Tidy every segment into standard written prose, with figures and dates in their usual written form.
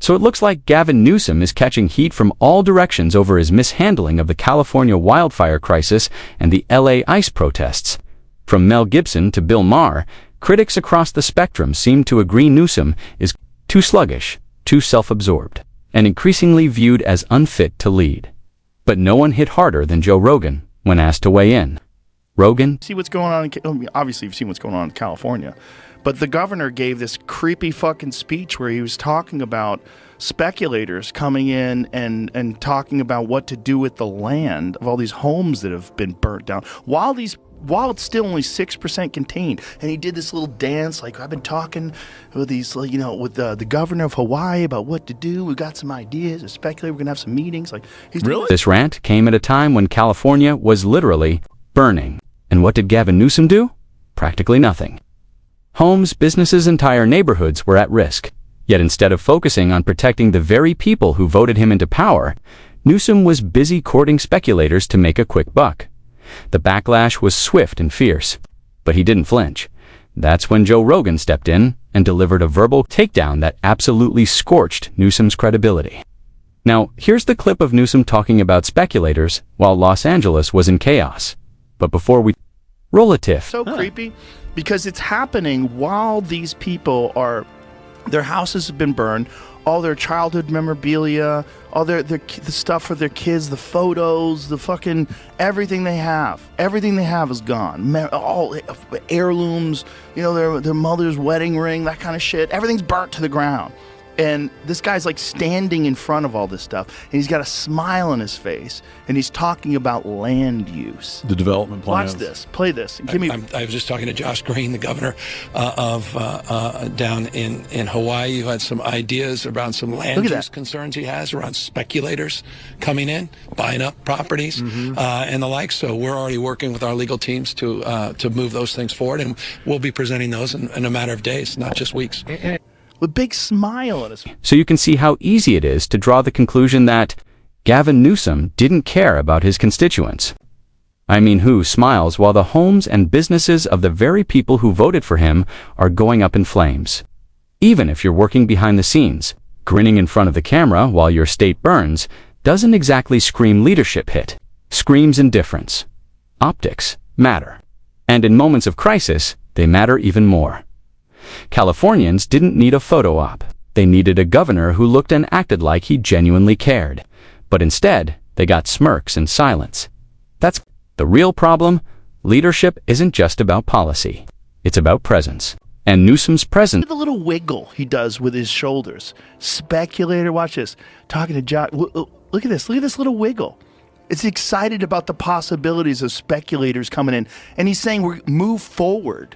So it looks like Gavin Newsom is catching heat from all directions over his mishandling of the California wildfire crisis and the LA ICE protests. From Mel Gibson to Bill Maher, critics across the spectrum seem to agree Newsom is too sluggish, too self-absorbed, and increasingly viewed as unfit to lead. But no one hit harder than Joe Rogan when asked to weigh in. Rogan, see what's going on obviously you've seen what's going on in California, but the governor gave this creepy fucking speech where he was talking about speculators coming in and talking about what to do with the land of all these homes that have been burnt down while it's still only 6% contained. And he did this little dance like, I've been talking with these, with the governor of Hawaii about what to do. We got some ideas. A speculator, we're gonna have some meetings. Like, he's really? This rant came at a time when California was literally burning. And what did Gavin Newsom do? Practically nothing. Homes, businesses, entire neighborhoods were at risk. Yet instead of focusing on protecting the very people who voted him into power, Newsom was busy courting speculators to make a quick buck. The backlash was swift and fierce, but he didn't flinch. That's when Joe Rogan stepped in and delivered a verbal takedown that absolutely scorched Newsom's credibility. Now, here's the clip of Newsom talking about speculators while Los Angeles was in chaos. But before we roll a tiff. So creepy because it's happening while these people their houses have been burned, all their childhood memorabilia, all the stuff for their kids, the photos, the fucking everything they have is gone. All heirlooms, their mother's wedding ring, that kind of shit. Everything's burnt to the ground. And this guy's like standing in front of all this stuff, and he's got a smile on his face, and he's talking about land use. The development plans. Watch this. Play this. I was just talking to Josh Green, the governor of down in Hawaii, who had some ideas around some land use concerns he has around speculators coming in, buying up properties, and the like. So we're already working with our legal teams to move those things forward, and we'll be presenting those in a matter of days, not just weeks. With a big smile on his face. So you can see how easy it is to draw the conclusion that Gavin Newsom didn't care about his constituents. I mean, who smiles while the homes and businesses of the very people who voted for him are going up in flames? Even if you're working behind the scenes, grinning in front of the camera while your state burns doesn't exactly scream leadership hit. Screams indifference. Optics matter. And in moments of crisis, they matter even more. Californians didn't need a photo op. They needed a governor who looked and acted like he genuinely cared. But instead, they got smirks and silence. That's the real problem. Leadership isn't just about policy. It's about presence. And Newsom's presence. The little wiggle he does with his shoulders. Speculator, watch this. Talking to Josh. Look at this. Look at this little wiggle. It's excited about the possibilities of speculators coming in. And he's saying we're move forward.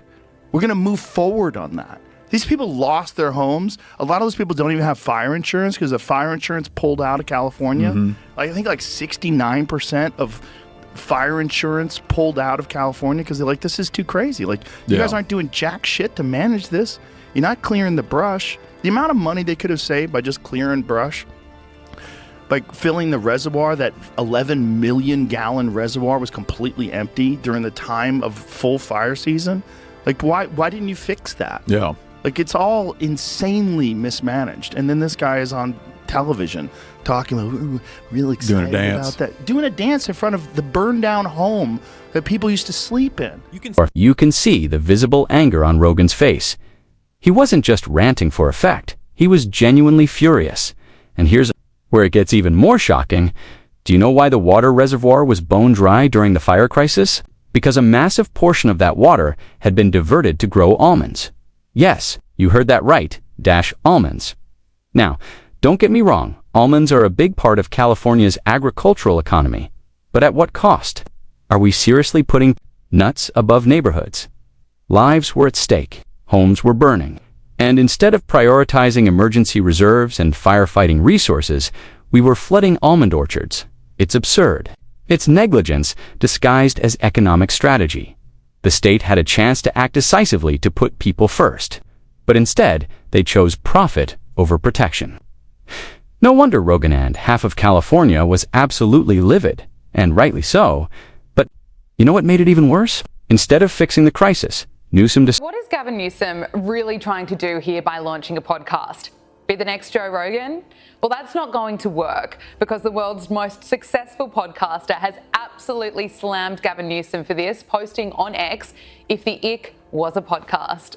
We're going to move forward on that. These people lost their homes. A lot of those people don't even have fire insurance because the fire insurance pulled out of California. I think like 69% of fire insurance pulled out of California because they're like, this is too crazy. Like, you guys aren't doing jack shit to manage this. You're not clearing the brush. The amount of money they could have saved by just clearing brush, by filling the reservoir, that 11 million gallon reservoir was completely empty during the time of full fire season. Like, why didn't you fix that? Yeah. Like, it's all insanely mismanaged. And then this guy is on television talking about, real excited about that. Doing a dance in front of the burned down home that people used to sleep in. You can see the visible anger on Rogan's face. He wasn't just ranting for effect. He was genuinely furious. And here's where it gets even more shocking. Do you know why the water reservoir was bone dry during the fire crisis? Because a massive portion of that water had been diverted to grow almonds. Yes, you heard that right, almonds. Now, don't get me wrong, almonds are a big part of California's agricultural economy. But at what cost? Are we seriously putting nuts above neighborhoods? Lives were at stake, homes were burning, and instead of prioritizing emergency reserves and firefighting resources, we were flooding almond orchards. It's absurd. It's negligence disguised as economic strategy. The state had a chance to act decisively to put people first, but instead they chose profit over protection. No wonder Rogan and half of California was absolutely livid, and rightly so. But you know what made it even worse? Instead of fixing the crisis, Newsom What is Gavin Newsom really trying to do here by launching a podcast? Be the next Joe Rogan? Well, that's not going to work because the world's most successful podcaster has absolutely slammed Gavin Newsom for this, posting on X, "If the ick was a podcast."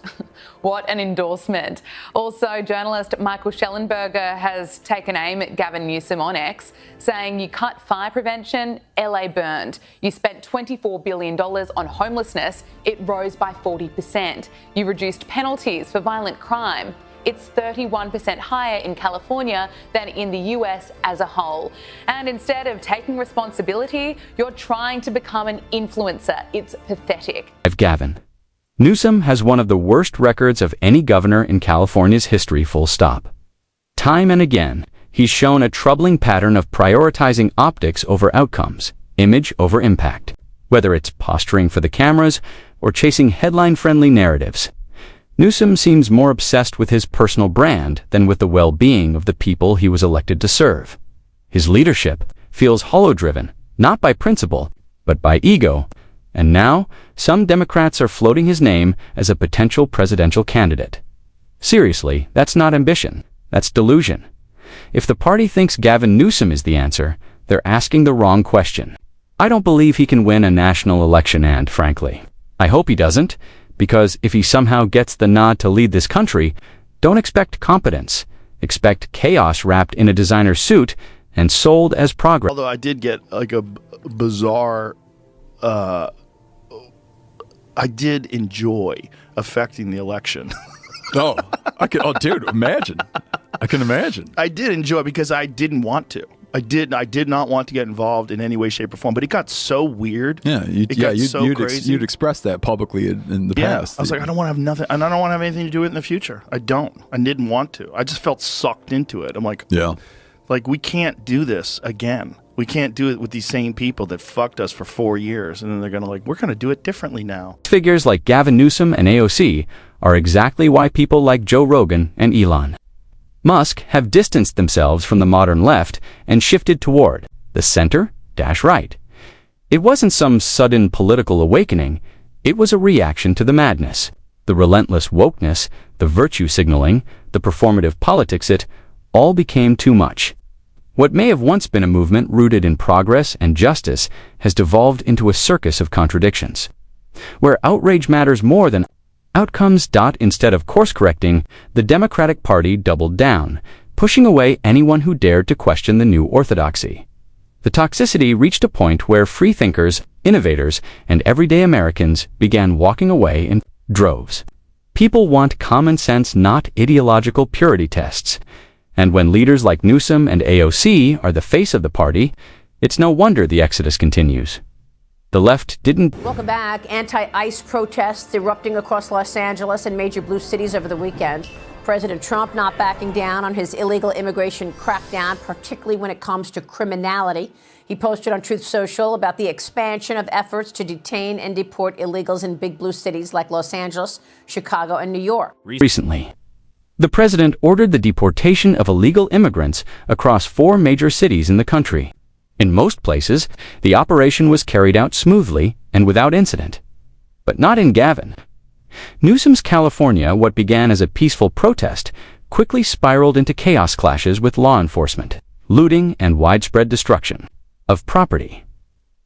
What an endorsement. Also, journalist Michael Schellenberger has taken aim at Gavin Newsom on X, saying you cut fire prevention, LA burned. You spent $24 billion on homelessness, it rose by 40%. You reduced penalties for violent crime. It's 31% higher in California than in the US as a whole. And instead of taking responsibility, you're trying to become an influencer. It's pathetic. Gavin Newsom has one of the worst records of any governor in California's history, full stop. Time and again, he's shown a troubling pattern of prioritizing optics over outcomes, image over impact, whether it's posturing for the cameras or chasing headline-friendly narratives. Newsom seems more obsessed with his personal brand than with the well-being of the people he was elected to serve. His leadership feels hollow-driven, not by principle, but by ego, and now some Democrats are floating his name as a potential presidential candidate. Seriously, that's not ambition, that's delusion. If the party thinks Gavin Newsom is the answer, they're asking the wrong question. I don't believe he can win a national election, and, frankly, I hope he doesn't, because if he somehow gets the nod to lead this country, don't expect competence. Expect chaos wrapped in a designer suit and sold as progress. Although I did get like a bizarre, I did enjoy affecting the election. Oh, dude, imagine. I can imagine. I did enjoy it because I didn't want to. I did not want to get involved in any way, shape, or form. But it got so weird. Yeah, you'd express that publicly in the past. I was like, I don't want to have nothing, and I don't want to have anything to do with it in the future. I didn't want to. I just felt sucked into it. I'm like, like we can't do this again. We can't do it with these same people that fucked us for 4 years, and then they're gonna we're gonna do it differently now. Figures like Gavin Newsom and AOC are exactly why people like Joe Rogan and Elon Musk have distanced themselves from the modern left and shifted toward the center-right. It wasn't some sudden political awakening, it was a reaction to the madness, the relentless wokeness, the virtue signaling, the performative politics. It all became too much. What may have once been a movement rooted in progress and justice has devolved into a circus of contradictions, where outrage matters more than outcomes. Instead of course-correcting, the Democratic Party doubled down, pushing away anyone who dared to question the new orthodoxy. The toxicity reached a point where freethinkers, innovators, and everyday Americans began walking away in droves. People want common sense, not ideological purity tests. And when leaders like Newsom and AOC are the face of the party, it's no wonder the exodus continues. The left didn't. Welcome back. Anti-ICE protests erupting across Los Angeles and major blue cities over the weekend. President Trump not backing down on his illegal immigration crackdown, particularly when it comes to criminality. He posted on Truth Social about the expansion of efforts to detain and deport illegals in big blue cities like Los Angeles, Chicago, and New York. Recently, the president ordered the deportation of illegal immigrants across 4 major cities in the country. In most places, the operation was carried out smoothly and without incident. But not in Gavin Newsom's California. What began as a peaceful protest quickly spiraled into chaos clashes with law enforcement, looting, and widespread destruction of property.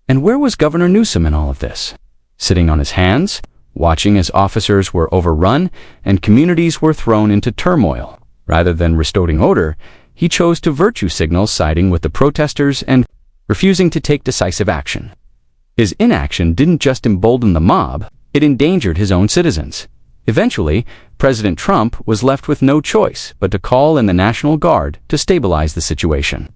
And where was Governor Newsom in all of this? Sitting on his hands, watching as officers were overrun and communities were thrown into turmoil. Rather than restoring order, he chose to virtue signal, siding with the protesters and refusing to take decisive action. His inaction didn't just embolden the mob, it endangered his own citizens. Eventually, President Trump was left with no choice but to call in the National Guard to stabilize the situation.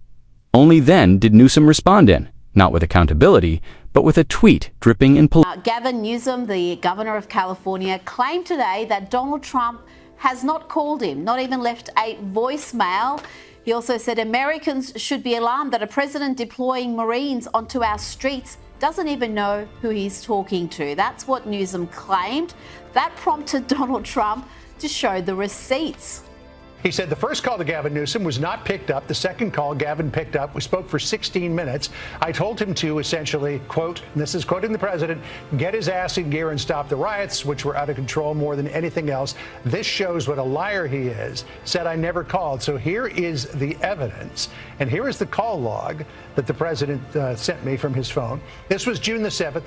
Only then did Newsom respond, not with accountability, but with a tweet dripping in Gavin Newsom, the governor of California, claimed today that Donald Trump has not called him, not even left a voicemail. He also said Americans should be alarmed that a president deploying Marines onto our streets doesn't even know who he's talking to. That's what Newsom claimed. That prompted Donald Trump to show the receipts. He said the first call to Gavin Newsom was not picked up. The second call Gavin picked up. We spoke for 16 minutes. I told him to essentially, quote, and this is quoting the president, get his ass in gear and stop the riots, which were out of control more than anything else. This shows what a liar he is. Said I never called. So here is the evidence. And here is the call log that the president sent me from his phone. This was June the 7th.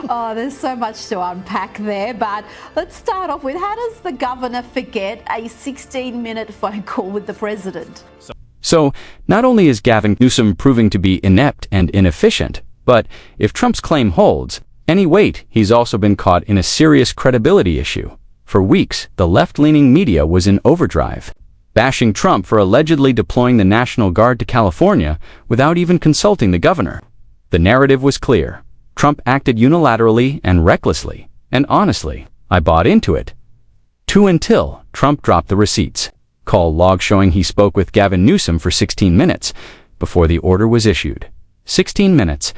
Oh, there's so much to unpack there, but let's start off with, how does the governor forget a 16-minute phone call with the president? So, not only is Gavin Newsom proving to be inept and inefficient, but if Trump's claim holds any weight, he's also been caught in a serious credibility issue. For weeks, the left-leaning media was in overdrive, bashing Trump for allegedly deploying the National Guard to California without even consulting the governor. The narrative was clear. Trump acted unilaterally and recklessly, and honestly, I bought into it. Until Trump dropped the receipts. Call log showing he spoke with Gavin Newsom for 16 minutes before the order was issued. 16 minutes.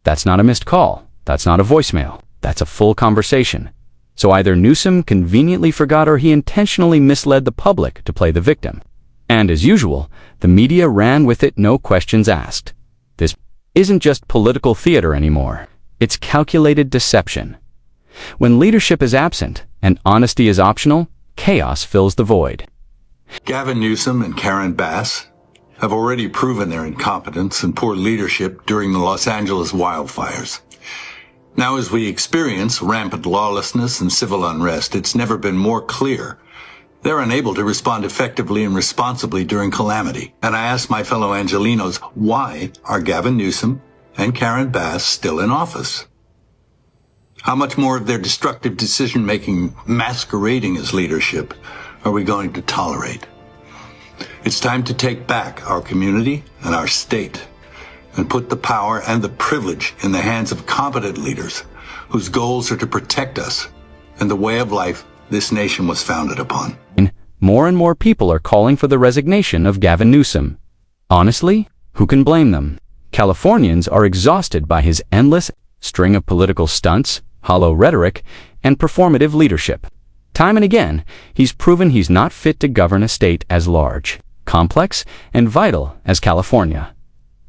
That's not a missed call. That's not a voicemail. That's a full conversation. So either Newsom conveniently forgot or he intentionally misled the public to play the victim. And as usual, the media ran with it, no questions asked. This isn't just political theater anymore. It's calculated deception. When leadership is absent and honesty is optional, chaos fills the void. Gavin Newsom and Karen Bass have already proven their incompetence and poor leadership during the Los Angeles wildfires. Now, as we experience rampant lawlessness and civil unrest, it's never been more clear they're unable to respond effectively and responsibly during calamity. And I ask my fellow Angelenos, why are Gavin Newsom and Karen Bass still in office? How much more of their destructive decision-making masquerading as leadership are we going to tolerate? It's time to take back our community and our state and put the power and the privilege in the hands of competent leaders whose goals are to protect us and the way of life this nation was founded upon. More and more people are calling for the resignation of Gavin Newsom. Honestly, who can blame them? Californians are exhausted by his endless string of political stunts, hollow rhetoric, and performative leadership. Time and again, he's proven he's not fit to govern a state as large, complex, and vital as California.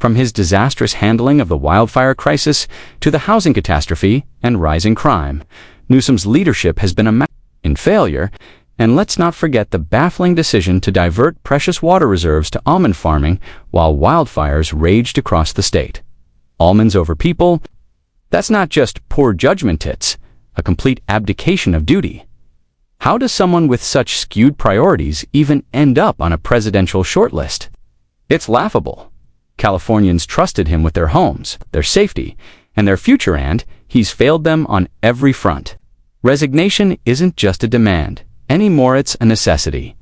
From his disastrous handling of the wildfire crisis to the housing catastrophe and rising crime, Newsom's leadership has been a in failure, and let's not forget the baffling decision to divert precious water reserves to almond farming while wildfires raged across the state. Almonds over people? That's not just poor judgment, it's a complete abdication of duty. How does someone with such skewed priorities even end up on a presidential shortlist? It's laughable. Californians trusted him with their homes, their safety, and their future, and he's failed them on every front. Resignation isn't just a demand. Anymore, it's a necessity.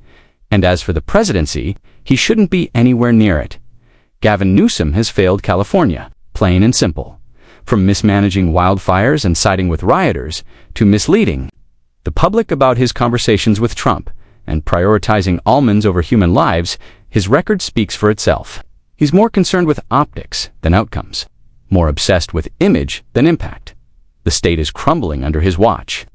And as for the presidency, he shouldn't be anywhere near it. Gavin Newsom has failed California, plain and simple. From mismanaging wildfires and siding with rioters, to misleading the public about his conversations with Trump, and prioritizing almonds over human lives, his record speaks for itself. He's more concerned with optics than outcomes, more obsessed with image than impact. The state is crumbling under his watch.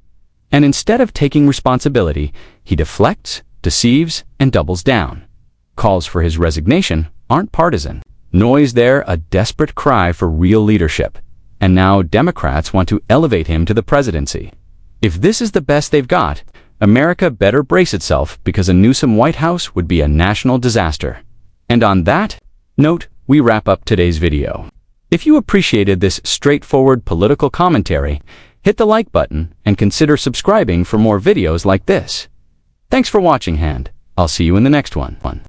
And instead of taking responsibility, he deflects, deceives, and doubles down. Calls for his resignation aren't partisan. Noise there a desperate cry for real leadership. And now Democrats want to elevate him to the presidency. If this is the best they've got, America better brace itself, because a Newsom White House would be a national disaster. And on that note, we wrap up today's video. If you appreciated this straightforward political commentary, hit the like button and consider subscribing for more videos like this. Thanks for watching, and I'll see you in the next one.